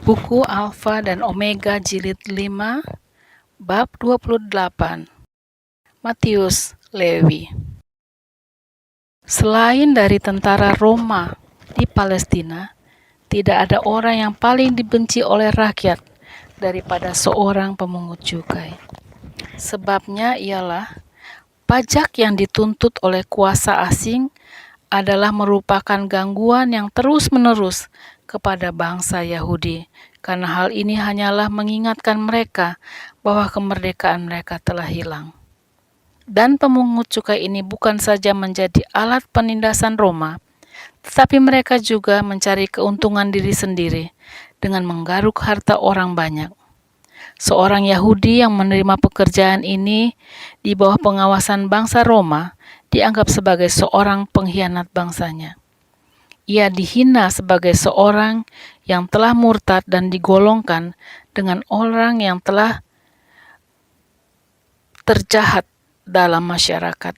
Buku Alfa dan Omega Jilid 5, Bab 28, Matius Lewi. Selain dari tentara Roma di Palestina, tidak ada orang yang paling dibenci oleh rakyat daripada seorang pemungut cukai. Sebabnya ialah pajak yang dituntut oleh kuasa asing adalah merupakan gangguan yang terus-menerus kepada bangsa Yahudi, karena hal ini hanyalah mengingatkan mereka bahwa kemerdekaan mereka telah hilang. Dan pemungut cukai ini bukan saja menjadi alat penindasan Roma, tetapi mereka juga mencari keuntungan diri sendiri dengan menggaruk harta orang banyak. Seorang Yahudi yang menerima pekerjaan ini di bawah pengawasan bangsa Roma dianggap sebagai seorang pengkhianat bangsanya. Ia dihina sebagai seorang yang telah murtad dan digolongkan dengan orang yang telah terjahat dalam masyarakat.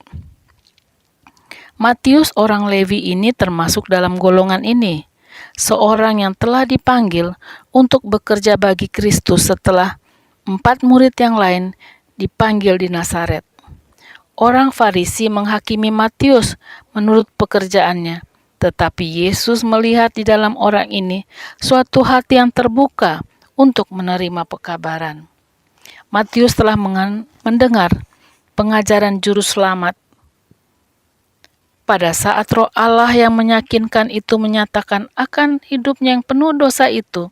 Matius orang Lewi ini termasuk dalam golongan ini, seorang yang telah dipanggil untuk bekerja bagi Kristus setelah 4 murid yang lain dipanggil di Nazaret. Orang Farisi menghakimi Matius menurut pekerjaannya, tetapi Yesus melihat di dalam orang ini suatu hati yang terbuka untuk menerima pekabaran. Matius telah mendengar pengajaran juru selamat. Pada saat Roh Allah yang meyakinkan itu menyatakan akan hidupnya yang penuh dosa itu,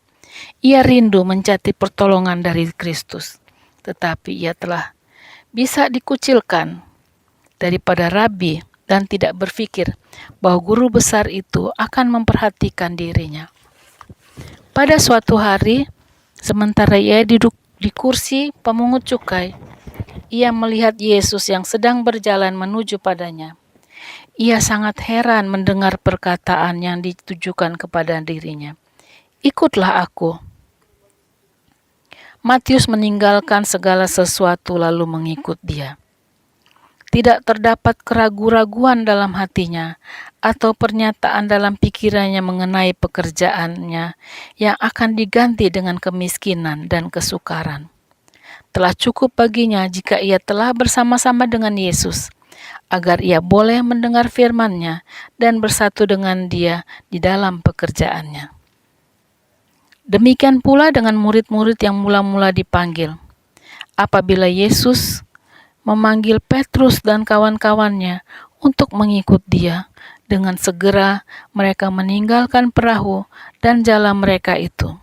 ia rindu mencari pertolongan dari Kristus. Tetapi ia telah bisa dikucilkan daripada rabi dan tidak berpikir bahwa guru besar itu akan memperhatikan dirinya. Pada suatu hari, sementara ia duduk di kursi pemungut cukai, ia melihat Yesus yang sedang berjalan menuju padanya. Ia sangat heran mendengar perkataan yang ditujukan kepada dirinya. "Ikutlah aku." Matius meninggalkan segala sesuatu lalu mengikut dia. Tidak terdapat keraguan-raguan dalam hatinya atau pernyataan dalam pikirannya mengenai pekerjaannya yang akan diganti dengan kemiskinan dan kesukaran. Telah cukup baginya jika ia telah bersama-sama dengan Yesus, agar ia boleh mendengar firman-Nya dan bersatu dengan Dia di dalam pekerjaannya. Demikian pula dengan murid-murid yang mula-mula dipanggil. Apabila Yesus memanggil Petrus dan kawan-kawannya untuk mengikut Dia, dengan segera mereka meninggalkan perahu dan jala mereka itu.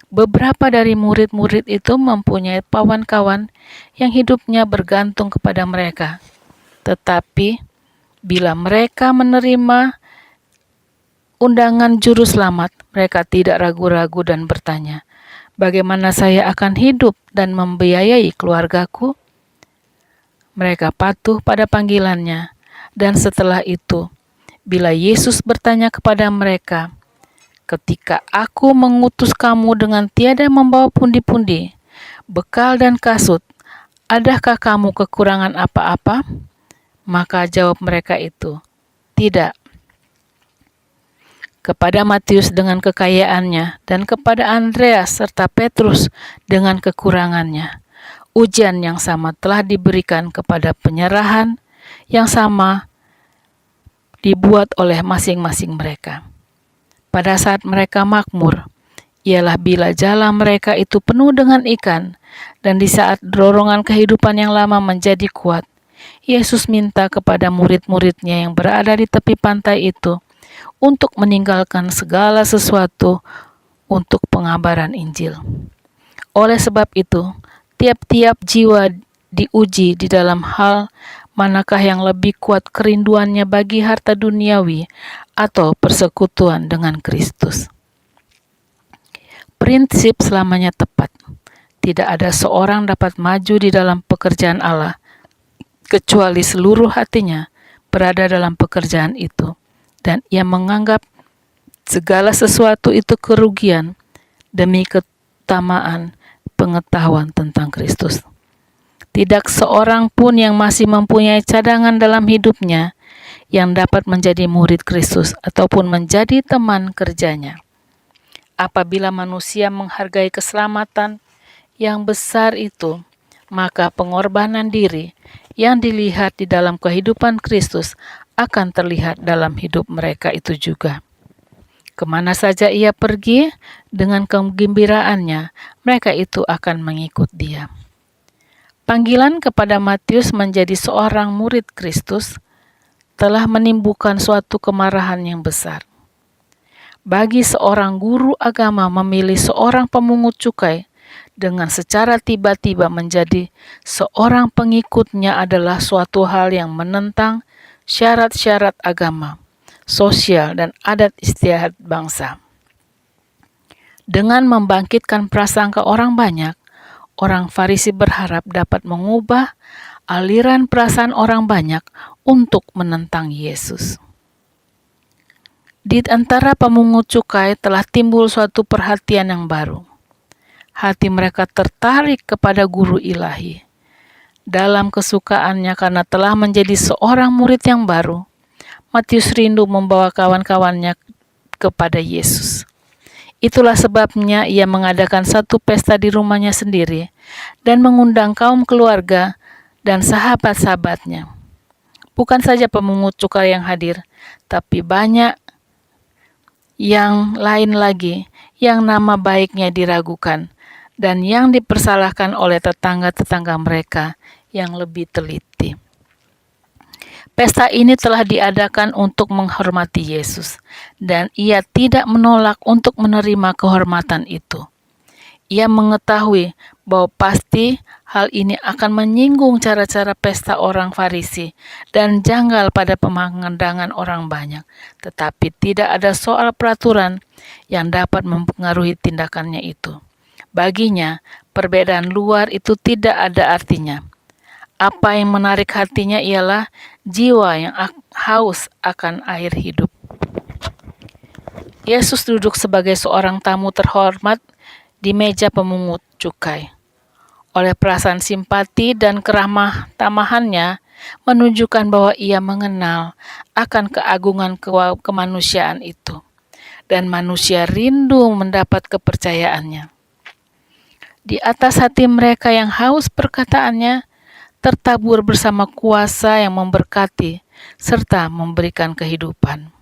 Beberapa dari murid-murid itu mempunyai kawan-kawan yang hidupnya bergantung kepada mereka. Tetapi bila mereka menerima undangan juru selamat, mereka tidak ragu-ragu dan bertanya, "Bagaimana saya akan hidup dan membiayai keluargaku?" Mereka patuh pada panggilannya, dan setelah itu, bila Yesus bertanya kepada mereka, "Ketika aku mengutus kamu dengan tiada membawa pundi-pundi, bekal dan kasut, adakah kamu kekurangan apa-apa?" Maka jawab mereka itu, "Tidak." Kepada Matius dengan kekayaannya, dan kepada Andreas serta Petrus dengan kekurangannya, ujian yang sama telah diberikan kepada penyerahan yang sama dibuat oleh masing-masing mereka. Pada saat mereka makmur, ialah bila jala mereka itu penuh dengan ikan, dan di saat dorongan kehidupan yang lama menjadi kuat, Yesus minta kepada murid-muridnya yang berada di tepi pantai itu untuk meninggalkan segala sesuatu untuk pengabaran Injil. Oleh sebab itu, tiap-tiap jiwa diuji di dalam hal manakah yang lebih kuat kerinduannya bagi harta duniawi atau persekutuan dengan Kristus. Prinsip selamanya tepat. Tidak ada seorang dapat maju di dalam pekerjaan Allah kecuali seluruh hatinya berada dalam pekerjaan itu, dan ia menganggap segala sesuatu itu kerugian demi keutamaan pengetahuan tentang Kristus. Tidak seorang pun yang masih mempunyai cadangan dalam hidupnya yang dapat menjadi murid Kristus ataupun menjadi teman kerjanya. Apabila manusia menghargai keselamatan yang besar itu, maka pengorbanan diri yang dilihat di dalam kehidupan Kristus akan terlihat dalam hidup mereka itu juga. Kemana saja ia pergi, dengan kegembiraannya, mereka itu akan mengikut dia. Panggilan kepada Matius menjadi seorang murid Kristus telah menimbulkan suatu kemarahan yang besar. Bagi seorang guru agama memilih seorang pemungut cukai dengan secara tiba-tiba menjadi seorang pengikutnya adalah suatu hal yang menentang syarat-syarat agama, sosial, dan adat istiadat bangsa. Dengan membangkitkan prasangka orang banyak, orang Farisi berharap dapat mengubah aliran perasaan orang banyak untuk menentang Yesus. Di antara pemungut cukai telah timbul suatu perhatian yang baru. Hati mereka tertarik kepada guru ilahi. Dalam kesukaannya karena telah menjadi seorang murid yang baru, Matius rindu membawa kawan-kawannya kepada Yesus. Itulah sebabnya ia mengadakan satu pesta di rumahnya sendiri dan mengundang kaum keluarga dan sahabat-sahabatnya. Bukan saja pemungut cukai yang hadir, tapi banyak yang lain lagi yang nama baiknya diragukan dan yang dipersalahkan oleh tetangga-tetangga mereka yang lebih teliti. Pesta ini telah diadakan untuk menghormati Yesus, dan ia tidak menolak untuk menerima kehormatan itu. Ia mengetahui bahwa pasti hal ini akan menyinggung cara-cara pesta orang Farisi dan janggal pada pemandangan orang banyak, tetapi tidak ada soal peraturan yang dapat mempengaruhi tindakannya itu. Baginya, perbedaan luar itu tidak ada artinya. Apa yang menarik hatinya ialah jiwa yang haus akan air hidup. Yesus duduk sebagai seorang tamu terhormat di meja pemungut cukai. Oleh perasaan simpati dan keramah tamahannya menunjukkan bahwa ia mengenal akan keagungan kemanusiaan itu, dan manusia rindu mendapat kepercayaannya. Di atas hati mereka yang haus perkataannya tertabur bersama kuasa yang memberkati serta memberikan kehidupan.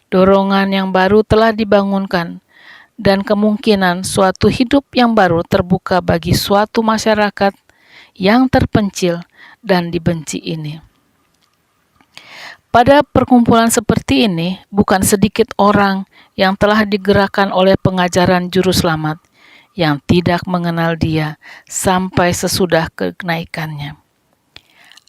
Dorongan yang baru telah dibangunkan, dan kemungkinan suatu hidup yang baru terbuka bagi suatu masyarakat yang terpencil dan dibenci ini. Pada perkumpulan seperti ini, bukan sedikit orang yang telah digerakkan oleh pengajaran juru selamat yang tidak mengenal Dia sampai sesudah kenaikannya.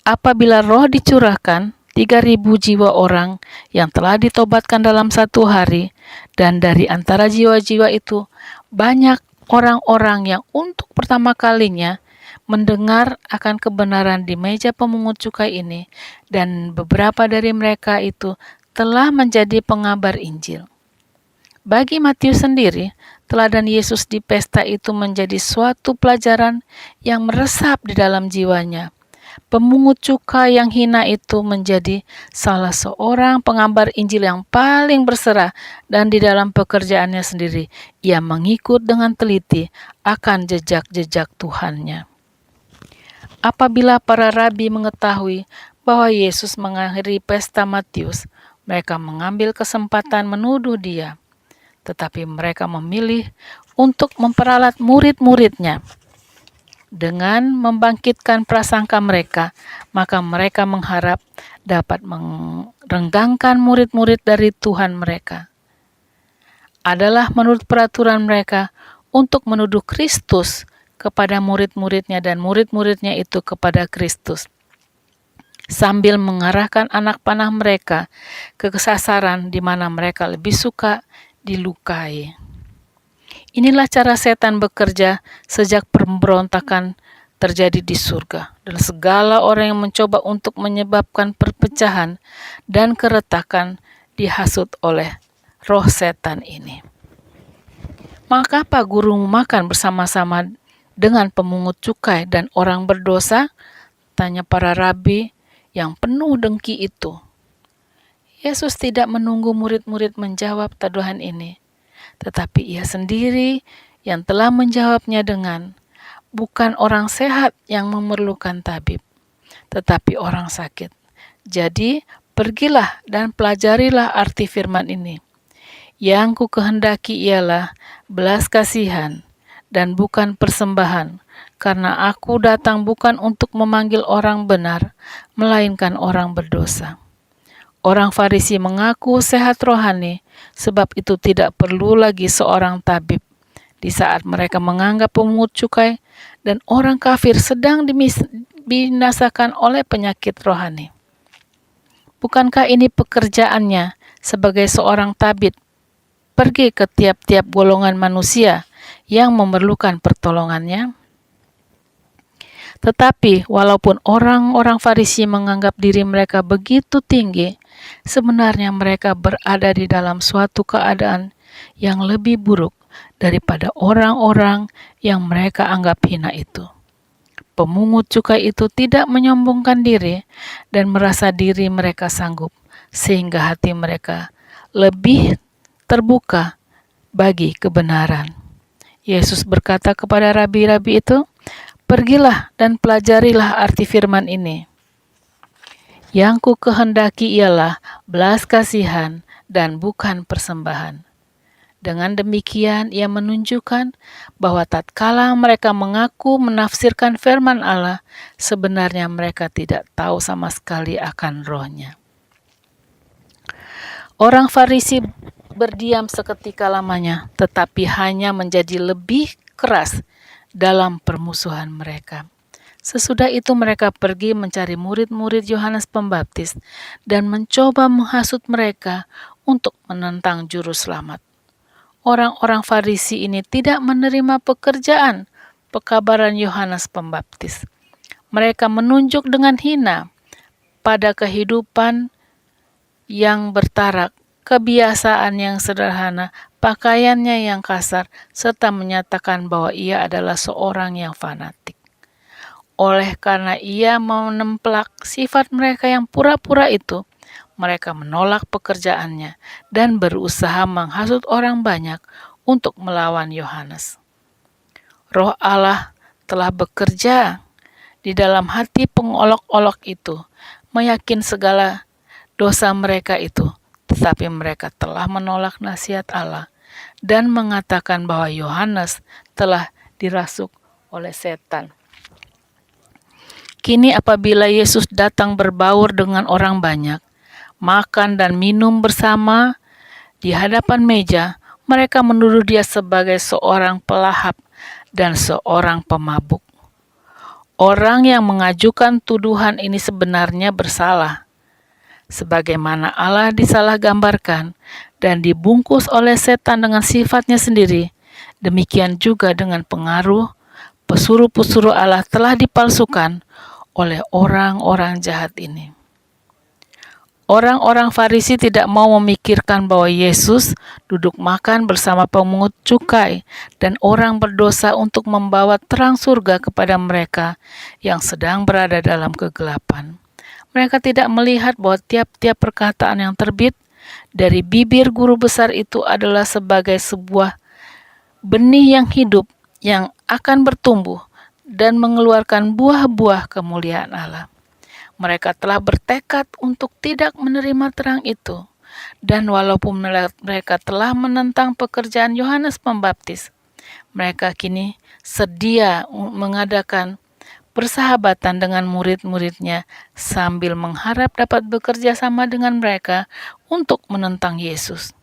Apabila roh dicurahkan, 3.000 jiwa orang yang telah ditobatkan dalam satu hari, dan dari antara jiwa-jiwa itu banyak orang-orang yang untuk pertama kalinya mendengar akan kebenaran di meja pemungut cukai ini, dan beberapa dari mereka itu telah menjadi pengabar Injil. Bagi Matius sendiri, teladan Yesus di pesta itu menjadi suatu pelajaran yang meresap di dalam jiwanya. Pemungut cukai yang hina itu menjadi salah seorang pengabar Injil yang paling berserah, dan di dalam pekerjaannya sendiri ia mengikut dengan teliti akan jejak-jejak Tuhannya. Apabila para rabi mengetahui bahwa Yesus mengakhiri pesta Matius, mereka mengambil kesempatan menuduh dia, tetapi mereka memilih untuk memperalat murid-muridnya. Dengan membangkitkan prasangka mereka, maka mereka mengharap dapat merenggangkan murid-murid dari Tuhan mereka. Adalah menurut peraturan mereka untuk menuduh Kristus kepada murid-muridnya dan murid-muridnya itu kepada Kristus, sambil mengarahkan anak panah mereka ke kesasaran di mana mereka lebih suka dilukai. Inilah cara setan bekerja sejak pemberontakan terjadi di surga, dan segala orang yang mencoba untuk menyebabkan perpecahan dan keretakan dihasut oleh roh setan ini. Maka apa guru makan bersama-sama dengan pemungut cukai dan orang berdosa? Tanya para rabi yang penuh dengki itu. Yesus tidak menunggu murid-murid menjawab tuduhan ini. Tetapi ia sendiri yang telah menjawabnya dengan, "Bukan orang sehat yang memerlukan tabib, tetapi orang sakit. Jadi, pergilah dan pelajarilah arti firman ini. Yang ku kehendaki ialah belas kasihan dan bukan persembahan, karena aku datang bukan untuk memanggil orang benar, melainkan orang berdosa." Orang Farisi mengaku sehat rohani, sebab itu tidak perlu lagi seorang tabib. Di saat mereka menganggap pemungut cukai dan orang kafir sedang dibinasakan oleh penyakit rohani. Bukankah ini pekerjaannya sebagai seorang tabib, pergi ke tiap-tiap golongan manusia yang memerlukan pertolongannya? Tetapi walaupun orang-orang Farisi menganggap diri mereka begitu tinggi, sebenarnya mereka berada di dalam suatu keadaan yang lebih buruk daripada orang-orang yang mereka anggap hina itu. Pemungut cukai itu tidak menyombongkan diri dan merasa diri mereka sanggup, sehingga hati mereka lebih terbuka bagi kebenaran. Yesus berkata kepada rabi-rabi itu, "Pergilah dan pelajarilah arti firman ini. Yang ku kehendaki ialah belas kasihan dan bukan persembahan." Dengan demikian, ia menunjukkan bahwa tatkala mereka mengaku menafsirkan firman Allah, sebenarnya mereka tidak tahu sama sekali akan rohnya. Orang Farisi berdiam seketika lamanya, tetapi hanya menjadi lebih keras dalam permusuhan mereka. Sesudah itu mereka pergi mencari murid-murid Yohanes Pembaptis dan mencoba menghasut mereka untuk menentang juru selamat. Orang-orang Farisi ini tidak menerima pekerjaan pekabaran Yohanes Pembaptis. Mereka menunjuk dengan hina pada kehidupan yang bertarak, kebiasaan yang sederhana, pakaiannya yang kasar, serta menyatakan bahwa ia adalah seorang yang fanatik. Oleh karena ia menemplak sifat mereka yang pura-pura itu, mereka menolak pekerjaannya dan berusaha menghasut orang banyak untuk melawan Yohanes. Roh Allah telah bekerja di dalam hati pengolok-olok itu, meyakin segala dosa mereka itu, tetapi mereka telah menolak nasihat Allah dan mengatakan bahwa Yohanes telah dirasuk oleh setan. Kini apabila Yesus datang berbaur dengan orang banyak, makan dan minum bersama di hadapan meja, mereka menuduh dia sebagai seorang pelahap dan seorang pemabuk. Orang yang mengajukan tuduhan ini sebenarnya bersalah, sebagaimana Allah disalah gambarkan dan dibungkus oleh setan dengan sifatnya sendiri. Demikian juga dengan pengaruh pesuruh-pesuruh Allah telah dipalsukan oleh orang-orang jahat ini. Orang-orang Farisi tidak mau memikirkan bahwa Yesus duduk makan bersama pemungut cukai dan orang berdosa untuk membawa terang surga kepada mereka yang sedang berada dalam kegelapan. Mereka tidak melihat bahwa tiap-tiap perkataan yang terbit dari bibir guru besar itu adalah sebagai sebuah benih yang hidup yang akan bertumbuh dan mengeluarkan buah-buah kemuliaan Allah. Mereka telah bertekad untuk tidak menerima terang itu, dan walaupun mereka telah menentang pekerjaan Yohanes Pembaptis, mereka kini sedia mengadakan persahabatan dengan murid-muridnya sambil mengharap dapat bekerja sama dengan mereka untuk menentang Yesus.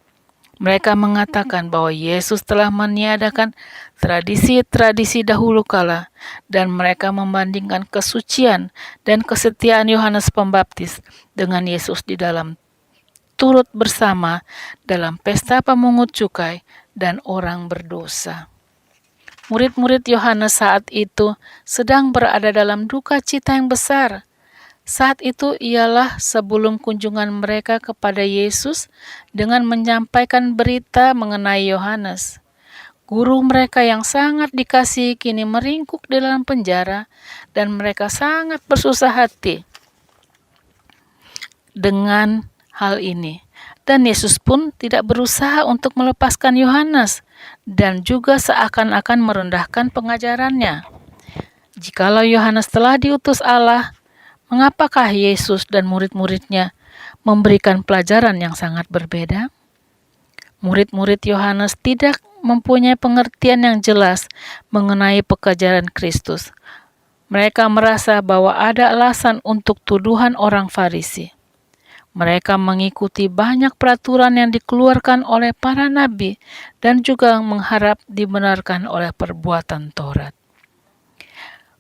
Mereka mengatakan bahwa Yesus telah meniadakan tradisi-tradisi dahulu kala, dan mereka membandingkan kesucian dan kesetiaan Yohanes Pembaptis dengan Yesus di dalam turut bersama dalam pesta pemungut cukai dan orang berdosa. Murid-murid Yohanes saat itu sedang berada dalam duka cita yang besar. Saat itu ialah sebelum kunjungan mereka kepada Yesus dengan menyampaikan berita mengenai Yohanes. Guru mereka yang sangat dikasihi kini meringkuk di dalam penjara, dan mereka sangat bersusah hati dengan hal ini. Dan Yesus pun tidak berusaha untuk melepaskan Yohanes dan juga seakan-akan merendahkan pengajarannya. Jikalau Yohanes telah diutus Allah, mengapakah Yesus dan murid-muridnya memberikan pelajaran yang sangat berbeda? Murid-murid Yohanes tidak mempunyai pengertian yang jelas mengenai pekerjaan Kristus. Mereka merasa bahwa ada alasan untuk tuduhan orang Farisi. Mereka mengikuti banyak peraturan yang dikeluarkan oleh para nabi dan juga mengharap dibenarkan oleh perbuatan Taurat.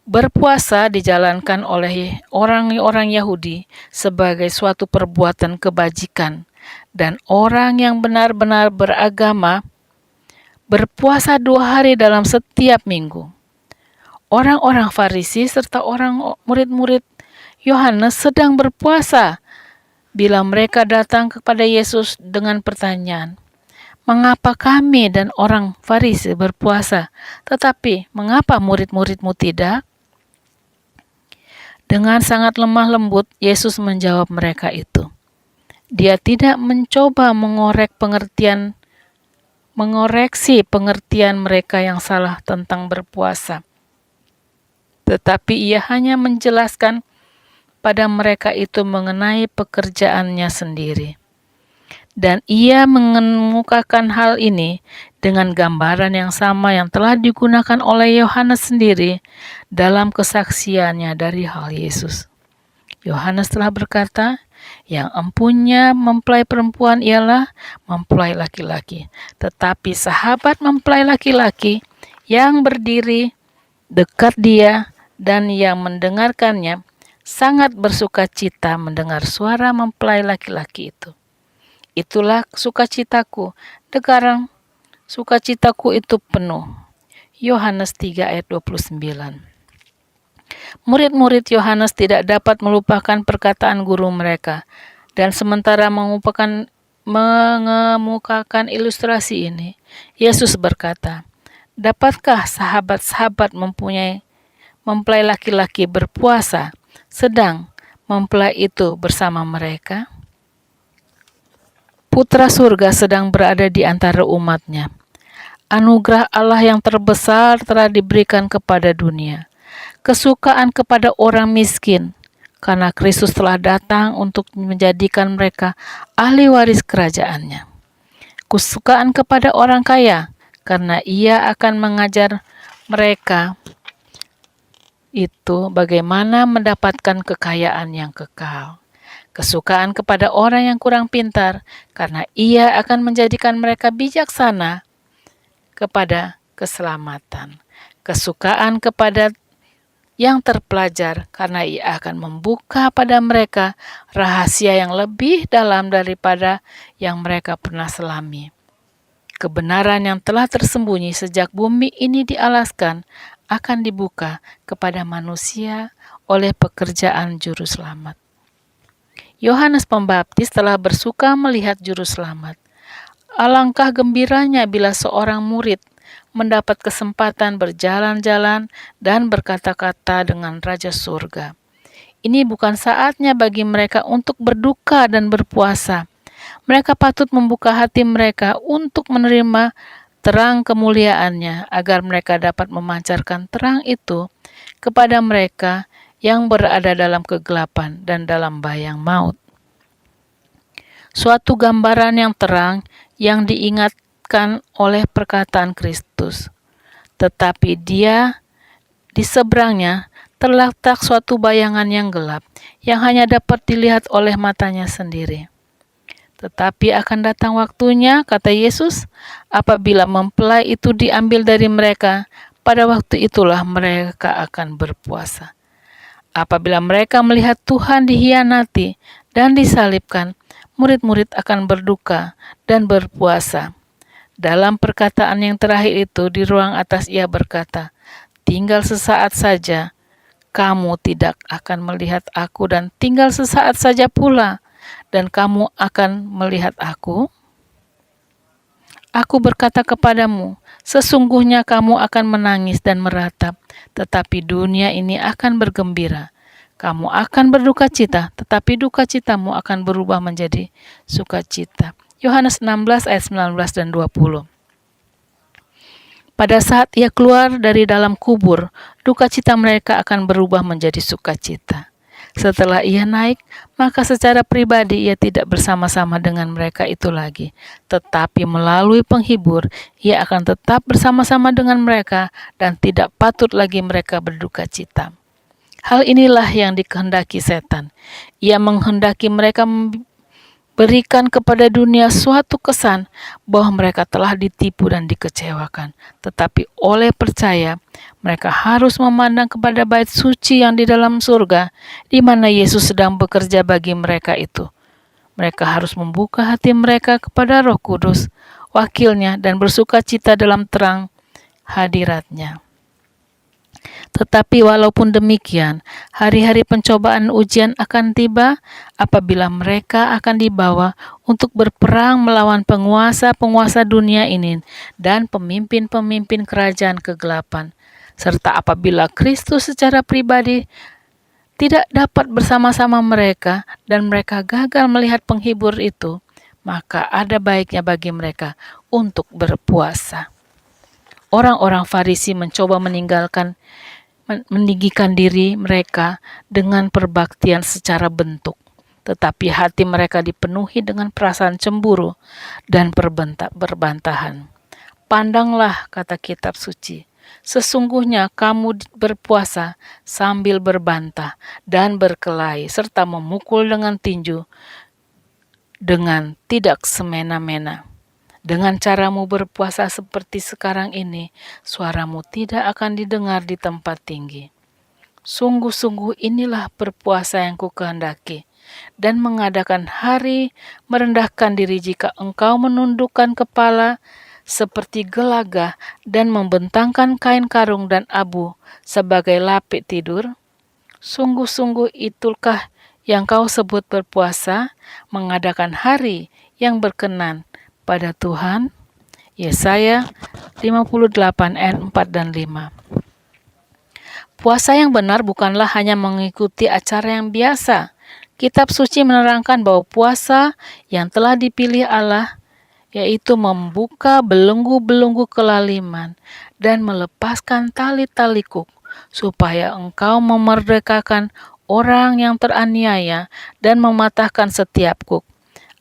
Berpuasa dijalankan oleh orang-orang Yahudi sebagai suatu perbuatan kebajikan, dan orang yang benar-benar beragama berpuasa 2 hari dalam setiap minggu. Orang-orang Farisi serta orang murid-murid Yohanes sedang berpuasa bila mereka datang kepada Yesus dengan pertanyaan, "Mengapa kami dan orang Farisi berpuasa, tetapi mengapa murid-muridmu tidak?" Dengan sangat lemah lembut, Yesus menjawab mereka itu. Dia tidak mencoba mengoreksi pengertian mereka yang salah tentang berpuasa, tetapi ia hanya menjelaskan pada mereka itu mengenai pekerjaannya sendiri. Dan ia mengemukakan hal ini dengan gambaran yang sama yang telah digunakan oleh Yohanes sendiri dalam kesaksiannya dari hal Yesus. Yohanes telah berkata, "Yang empunya mempelai perempuan ialah mempelai laki-laki, tetapi sahabat mempelai laki-laki yang berdiri dekat dia dan yang mendengarkannya sangat bersuka cita mendengar suara mempelai laki-laki itu. Itulah sukacitaku, sekarang sukacitaku itu penuh." Yohanes 3 ayat 29. Murid-murid Yohanes tidak dapat melupakan perkataan guru mereka, dan sementara mengemukakan ilustrasi ini, Yesus berkata, "Dapatkah sahabat-sahabat mempelai laki-laki berpuasa, sedang mempelai itu bersama mereka?" Putra surga sedang berada di antara umatnya. Anugerah Allah yang terbesar telah diberikan kepada dunia. Kesukaan kepada orang miskin, karena Kristus telah datang untuk menjadikan mereka ahli waris kerajaannya. Kesukaan kepada orang kaya, karena ia akan mengajar mereka itu bagaimana mendapatkan kekayaan yang kekal. Kesukaan kepada orang yang kurang pintar, karena ia akan menjadikan mereka bijaksana kepada keselamatan. Kesukaan kepada yang terpelajar, karena ia akan membuka pada mereka rahasia yang lebih dalam daripada yang mereka pernah selami. Kebenaran yang telah tersembunyi sejak bumi ini dialaskan akan dibuka kepada manusia oleh pekerjaan Juru Selamat. Yohanes Pembaptis telah bersuka melihat Juru Selamat. Alangkah gembiranya bila seorang murid mendapat kesempatan berjalan-jalan dan berkata-kata dengan Raja Surga. Ini bukan saatnya bagi mereka untuk berduka dan berpuasa. Mereka patut membuka hati mereka untuk menerima terang kemuliaannya, agar mereka dapat memancarkan terang itu kepada mereka yang berada dalam kegelapan dan dalam bayang maut. Suatu gambaran yang terang yang diingatkan oleh perkataan Kristus. Tetapi dia di seberangnya terletak suatu bayangan yang gelap yang hanya dapat dilihat oleh matanya sendiri. Tetapi akan datang waktunya, kata Yesus, apabila mempelai itu diambil dari mereka, pada waktu itulah mereka akan berpuasa. Apabila mereka melihat Tuhan dihianati dan disalibkan, murid-murid akan berduka dan berpuasa. Dalam perkataan yang terakhir itu, di ruang atas ia berkata, "Tinggal sesaat saja, kamu tidak akan melihat aku, dan tinggal sesaat saja pula, dan kamu akan melihat aku. Aku berkata kepadamu, sesungguhnya kamu akan menangis dan meratap, tetapi dunia ini akan bergembira. Kamu akan berduka cita, tetapi duka citamu akan berubah menjadi sukacita. Yohanes 16 ayat 19 dan 20. Pada saat ia keluar dari dalam kubur, duka cita mereka akan berubah menjadi sukacita. Setelah ia naik, maka secara pribadi ia tidak bersama-sama dengan mereka itu lagi. Tetapi melalui penghibur, ia akan tetap bersama-sama dengan mereka dan tidak patut lagi mereka berduka cita. Hal inilah yang dikehendaki setan. Ia menghendaki mereka berikan kepada dunia suatu kesan bahwa mereka telah ditipu dan dikecewakan. Tetapi oleh percaya, mereka harus memandang kepada bait suci yang di dalam surga, di mana Yesus sedang bekerja bagi mereka itu. Mereka harus membuka hati mereka kepada Roh Kudus, wakilnya, dan bersuka cita dalam terang hadiratnya. Tetapi walaupun demikian, hari-hari pencobaan ujian akan tiba apabila mereka akan dibawa untuk berperang melawan penguasa-penguasa dunia ini dan pemimpin-pemimpin kerajaan kegelapan. Serta apabila Kristus secara pribadi tidak dapat bersama-sama mereka dan mereka gagal melihat penghibur itu, maka ada baiknya bagi mereka untuk berpuasa. Orang-orang Farisi mencoba meninggikan diri mereka dengan perbaktian secara bentuk, tetapi hati mereka dipenuhi dengan perasaan cemburu dan berbantahan. Pandanglah, kata kitab suci, sesungguhnya kamu berpuasa sambil berbantah dan berkelahi serta memukul dengan tinju dengan tidak semena-mena. Dengan caramu berpuasa seperti sekarang ini, suaramu tidak akan didengar di tempat tinggi. Sungguh-sungguh inilah berpuasa yang kukehendaki, dan mengadakan hari merendahkan diri jika engkau menundukkan kepala seperti gelagah dan membentangkan kain karung dan abu sebagai lapik tidur. Sungguh-sungguh itukah yang kau sebut berpuasa, mengadakan hari yang berkenan pada Tuhan. Yesaya 58 ayat 4 dan 5. Puasa yang benar bukanlah hanya mengikuti acara yang biasa. Kitab suci menerangkan bahwa puasa yang telah dipilih Allah yaitu membuka belenggu-belenggu kelaliman dan melepaskan tali-tali kuk, supaya engkau memerdekakan orang yang teraniaya dan mematahkan setiap kuk.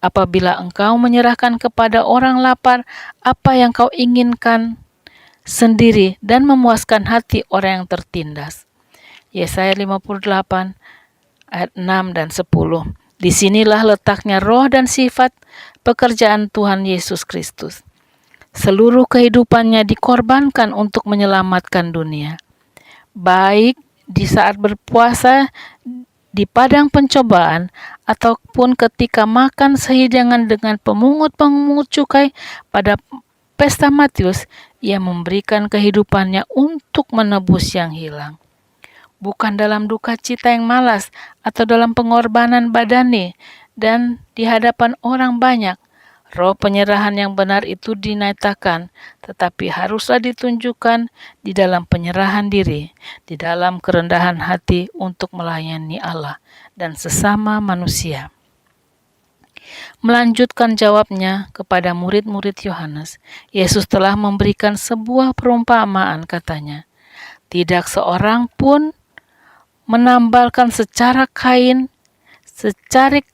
Apabila engkau menyerahkan kepada orang lapar apa yang kau inginkan sendiri dan memuaskan hati orang yang tertindas. Yesaya 58 ayat 6 dan 10. Disinilah letaknya roh dan sifat pekerjaan Tuhan Yesus Kristus. Seluruh kehidupannya dikorbankan untuk menyelamatkan dunia. Baik di saat berpuasa di padang pencobaan, ataupun ketika makan sehidangan dengan pemungut-pemungut cukai pada pesta Matius, ia memberikan kehidupannya untuk menebus yang hilang. Bukan dalam duka cita yang malas atau dalam pengorbanan badani dan di hadapan orang banyak. Roh penyerahan yang benar itu dinyatakan, tetapi haruslah ditunjukkan di dalam penyerahan diri, di dalam kerendahan hati untuk melayani Allah dan sesama manusia. Melanjutkan jawabnya kepada murid-murid Yohanes, Yesus telah memberikan sebuah perumpamaan, katanya, tidak seorang pun menambalkan secarik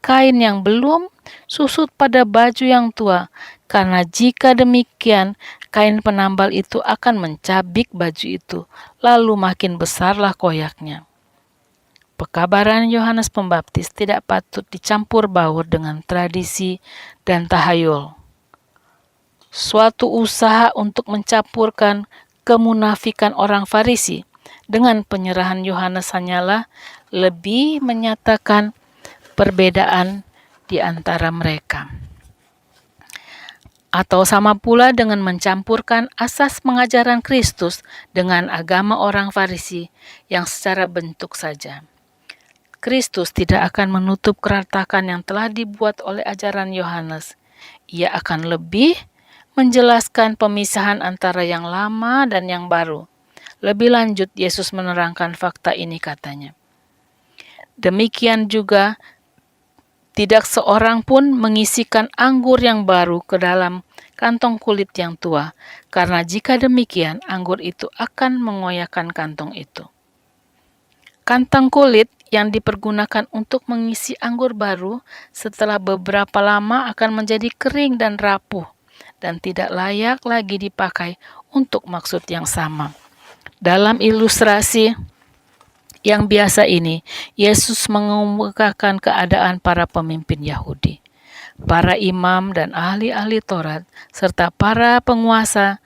kain yang belum susut pada baju yang tua, karena jika demikian kain penambal itu akan mencabik baju itu, lalu makin besarlah koyaknya. Pekabaran Yohanes Pembaptis tidak patut dicampur baur dengan tradisi dan tahayul. Suatu usaha untuk mencampurkan kemunafikan orang Farisi dengan penyerahan Yohanes hanyalah lebih menyatakan perbedaan di antara mereka. Atau sama pula dengan mencampurkan asas pengajaran Kristus dengan agama orang Farisi yang secara bentuk saja. Kristus tidak akan menutup keratakan yang telah dibuat oleh ajaran Yohanes. Ia akan lebih menjelaskan pemisahan antara yang lama dan yang baru. Lebih lanjut, Yesus menerangkan fakta ini, katanya. Demikian juga tidak seorang pun mengisikan anggur yang baru ke dalam kantong kulit yang tua, karena jika demikian anggur itu akan mengoyakkan kantong itu. Kantong kulit yang dipergunakan untuk mengisi anggur baru setelah beberapa lama akan menjadi kering dan rapuh dan tidak layak lagi dipakai untuk maksud yang sama. Dalam ilustrasi yang biasa ini, Yesus mengemukakan keadaan para pemimpin Yahudi, para imam dan ahli-ahli Taurat, serta para penguasa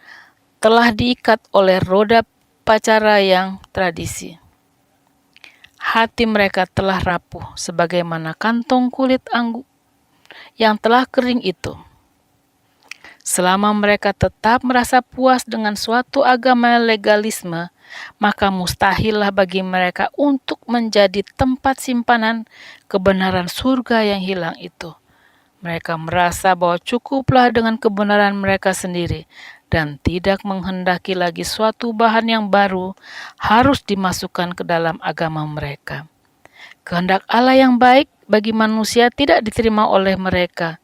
telah diikat oleh roda pacara yang tradisi. Hati mereka telah rapuh sebagaimana kantong kulit anggur yang telah kering itu. Selama mereka tetap merasa puas dengan suatu agama legalisme, maka mustahillah bagi mereka untuk menjadi tempat simpanan kebenaran surga yang hilang itu. Mereka merasa bahwa cukuplah dengan kebenaran mereka sendiri dan tidak menghendaki lagi suatu bahan yang baru harus dimasukkan ke dalam agama mereka. Kehendak Allah yang baik bagi manusia tidak diterima oleh mereka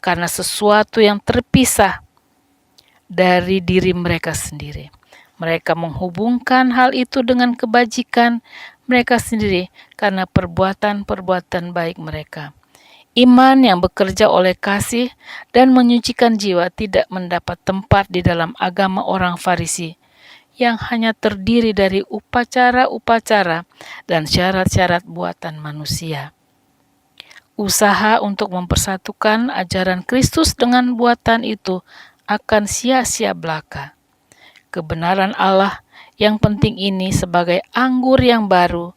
karena sesuatu yang terpisah dari diri mereka sendiri. Mereka menghubungkan hal itu dengan kebajikan mereka sendiri karena perbuatan-perbuatan baik mereka. Iman yang bekerja oleh kasih dan menyucikan jiwa tidak mendapat tempat di dalam agama orang Farisi yang hanya terdiri dari upacara-upacara dan syarat-syarat buatan manusia. Usaha untuk mempersatukan ajaran Kristus dengan buatan itu akan sia-sia belaka. Kebenaran Allah yang penting ini sebagai anggur yang baru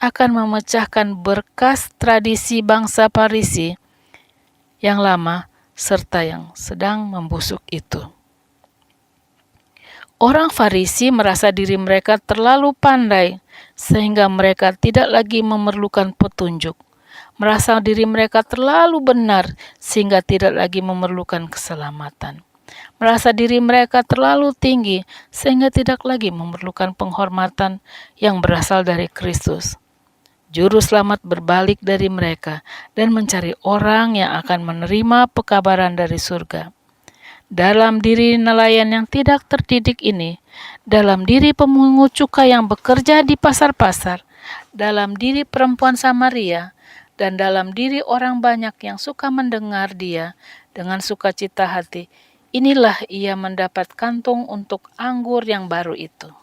akan memecahkan berkas tradisi bangsa Farisi yang lama serta yang sedang membusuk itu. Orang Farisi merasa diri mereka terlalu pandai sehingga mereka tidak lagi memerlukan petunjuk. Merasa diri mereka terlalu benar sehingga tidak lagi memerlukan keselamatan. Merasa diri mereka terlalu tinggi sehingga tidak lagi memerlukan penghormatan yang berasal dari Kristus. Juru selamat berbalik dari mereka dan mencari orang yang akan menerima pekabaran dari surga. Dalam diri nelayan yang tidak terdidik ini, dalam diri pemungut cukai yang bekerja di pasar-pasar, dalam diri perempuan Samaria, dan dalam diri orang banyak yang suka mendengar dia dengan sukacita hati, inilah ia mendapat kantung untuk anggur yang baru itu.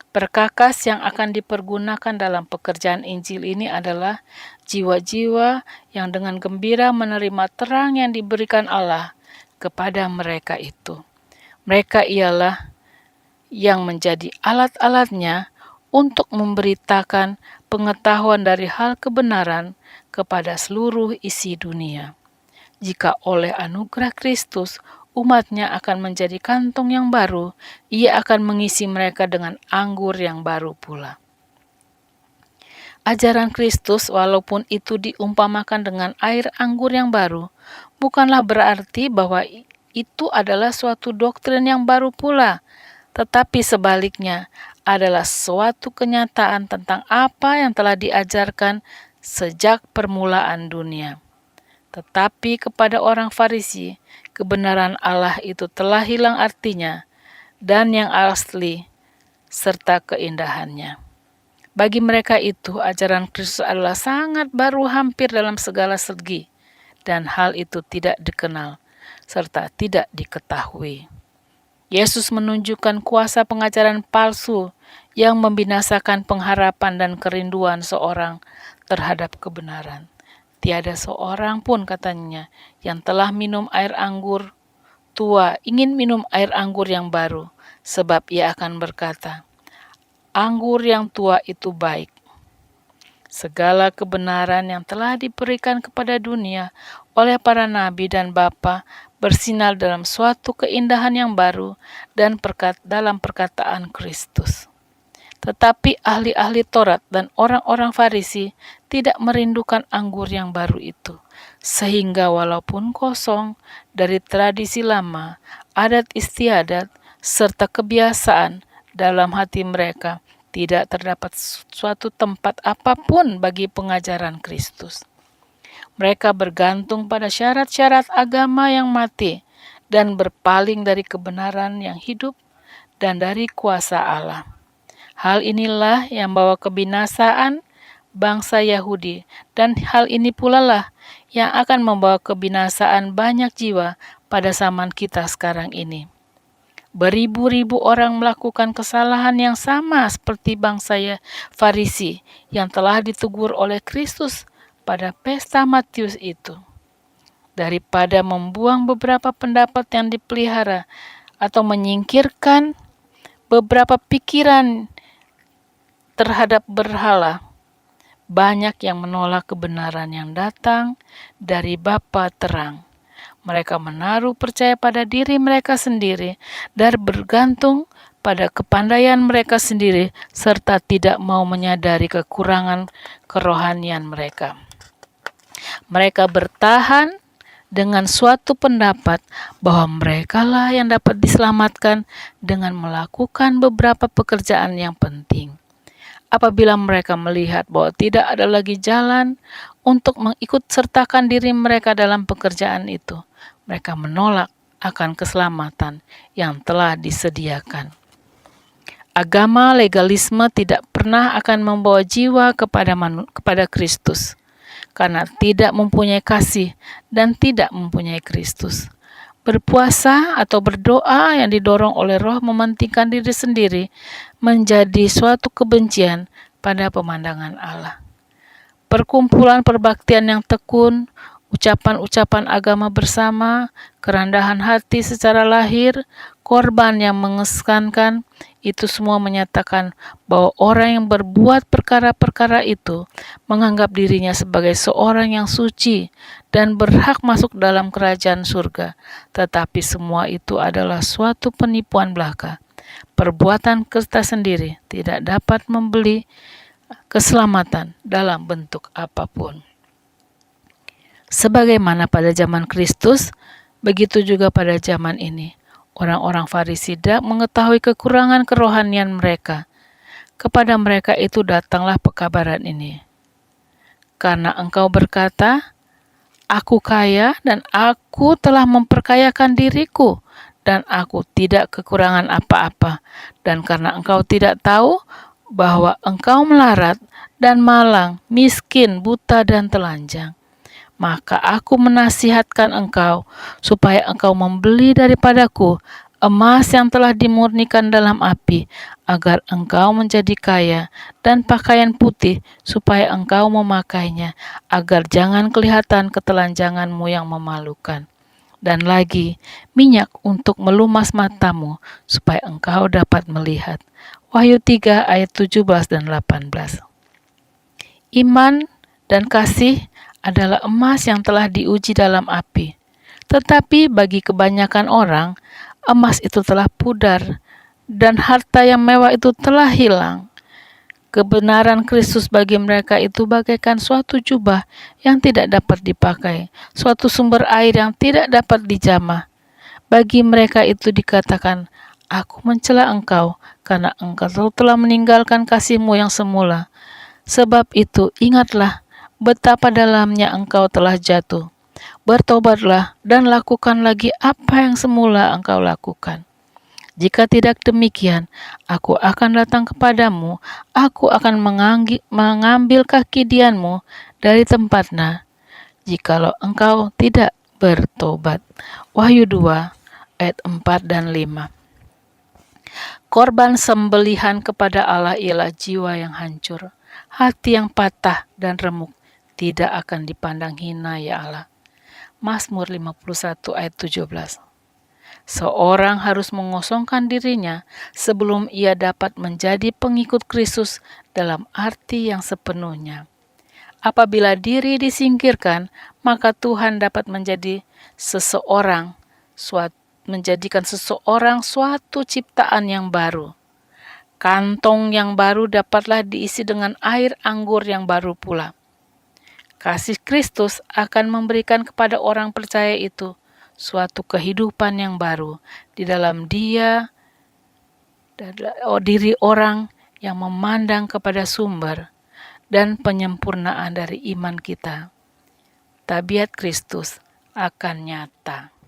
Perkakas yang akan dipergunakan dalam pekerjaan Injil ini adalah jiwa-jiwa yang dengan gembira menerima terang yang diberikan Allah kepada mereka itu. Mereka ialah yang menjadi alat-alatnya untuk memberitakan pengetahuan dari hal kebenaran kepada seluruh isi dunia. Jika oleh anugerah Kristus umatnya akan menjadi kantong yang baru, ia akan mengisi mereka dengan anggur yang baru pula. Ajaran Kristus, walaupun itu diumpamakan dengan air anggur yang baru, bukanlah berarti bahwa itu adalah suatu doktrin yang baru pula, tetapi sebaliknya adalah suatu kenyataan tentang apa yang telah diajarkan sejak permulaan dunia. Tetapi kepada orang Farisi, kebenaran Allah itu telah hilang artinya dan yang asli serta keindahannya. Bagi mereka itu, ajaran Kristus adalah sangat baru hampir dalam segala segi, dan hal itu tidak dikenal serta tidak diketahui. Yesus menunjukkan kuasa pengajaran palsu yang membinasakan pengharapan dan kerinduan seorang terhadap kebenaran. Tiada seorang pun, katanya, yang telah minum air anggur tua ingin minum air anggur yang baru, sebab ia akan berkata, anggur yang tua itu baik. Segala kebenaran yang telah diberikan kepada dunia oleh para nabi dan bapa bersinar dalam suatu keindahan yang baru dan dalam perkataan Kristus. Tetapi ahli-ahli Taurat dan orang-orang Farisi tidak merindukan anggur yang baru itu, sehingga walaupun kosong dari tradisi lama, adat istiadat, serta kebiasaan dalam hati mereka, Tidak terdapat suatu tempat apapun bagi pengajaran Kristus. Mereka bergantung pada syarat-syarat agama yang mati dan berpaling dari kebenaran yang hidup dan dari kuasa Allah. Hal inilah yang bawa kebinasaan bangsa Yahudi, dan hal ini pula lah yang akan membawa kebinasaan banyak jiwa pada zaman kita sekarang ini. Beribu-ribu orang melakukan kesalahan yang sama seperti bangsa Farisi yang telah ditegur oleh Kristus pada pesta Matius itu. Daripada membuang beberapa pendapat yang dipelihara atau menyingkirkan beberapa pikiran terhadap berhala, banyak yang menolak kebenaran yang datang dari Bapa terang. Mereka menaruh percaya pada diri mereka sendiri dan bergantung pada kepandaian mereka sendiri serta tidak mau menyadari kekurangan kerohanian mereka. Mereka bertahan dengan suatu pendapat bahwa merekalah yang dapat diselamatkan dengan melakukan beberapa pekerjaan yang penting. Apabila mereka melihat bahwa tidak ada lagi jalan untuk mengikut sertakan diri mereka dalam pekerjaan itu, mereka menolak akan keselamatan yang telah disediakan. Agama legalisme tidak pernah akan membawa jiwa kepada Kristus, karena tidak mempunyai kasih dan tidak mempunyai Kristus. Berpuasa atau berdoa yang didorong oleh roh mementingkan diri sendiri menjadi suatu kebencian pada pemandangan Allah. Perkumpulan perbaktian yang tekun, ucapan-ucapan agama bersama, kerendahan hati secara lahir, korban yang mengesankan, itu semua menyatakan bahwa orang yang berbuat perkara-perkara itu menganggap dirinya sebagai seorang yang suci dan berhak masuk dalam kerajaan surga. Tetapi semua itu adalah suatu penipuan belaka. Perbuatan kita sendiri tidak dapat membeli keselamatan dalam bentuk apapun. Sebagaimana pada zaman Kristus, begitu juga pada zaman ini. Orang-orang Farisi tidak mengetahui kekurangan kerohanian mereka. Kepada mereka itu datanglah pekabaran ini. Karena engkau berkata, aku kaya dan aku telah memperkayakan diriku, dan aku tidak kekurangan apa-apa. Dan karena engkau tidak tahu bahwa engkau melarat dan malang, miskin, buta, dan telanjang, maka aku menasihatkan engkau supaya engkau membeli daripadaku emas yang telah dimurnikan dalam api, agar engkau menjadi kaya, dan pakaian putih supaya engkau memakainya, agar jangan kelihatan ketelanjanganmu yang memalukan. Dan lagi, minyak untuk melumas matamu, supaya engkau dapat melihat. Wahyu 3 ayat 17 dan 18. Iman dan kasih adalah emas yang telah diuji dalam api. Tetapi bagi kebanyakan orang, emas itu telah pudar dan harta yang mewah itu telah hilang. Kebenaran Kristus bagi mereka itu bagaikan suatu jubah yang tidak dapat dipakai, suatu sumber air yang tidak dapat dijamah. Bagi mereka itu dikatakan, aku mencela engkau karena engkau telah meninggalkan kasihmu yang semula. Sebab itu ingatlah betapa dalamnya engkau telah jatuh. Bertobatlah dan lakukan lagi apa yang semula engkau lakukan. Jika tidak demikian, aku akan datang kepadamu, aku akan mengambil kaki dianmu dari tempatnya, jikalau engkau tidak bertobat. Wahyu 2 ayat 4 dan 5. Korban sembelihan kepada Allah ialah jiwa yang hancur, hati yang patah dan remuk, tidak akan dipandang hina ya Allah. Mazmur 51 ayat 17. Seorang harus mengosongkan dirinya sebelum ia dapat menjadi pengikut Kristus dalam arti yang sepenuhnya. Apabila diri disingkirkan, maka Tuhan dapat menjadikan seseorang suatu ciptaan yang baru. Kantong yang baru dapatlah diisi dengan air anggur yang baru pula. Kasih Kristus akan memberikan kepada orang percaya itu suatu kehidupan yang baru di dalam diri orang yang memandang kepada sumber dan penyempurnaan dari iman kita, tabiat Kristus akan nyata.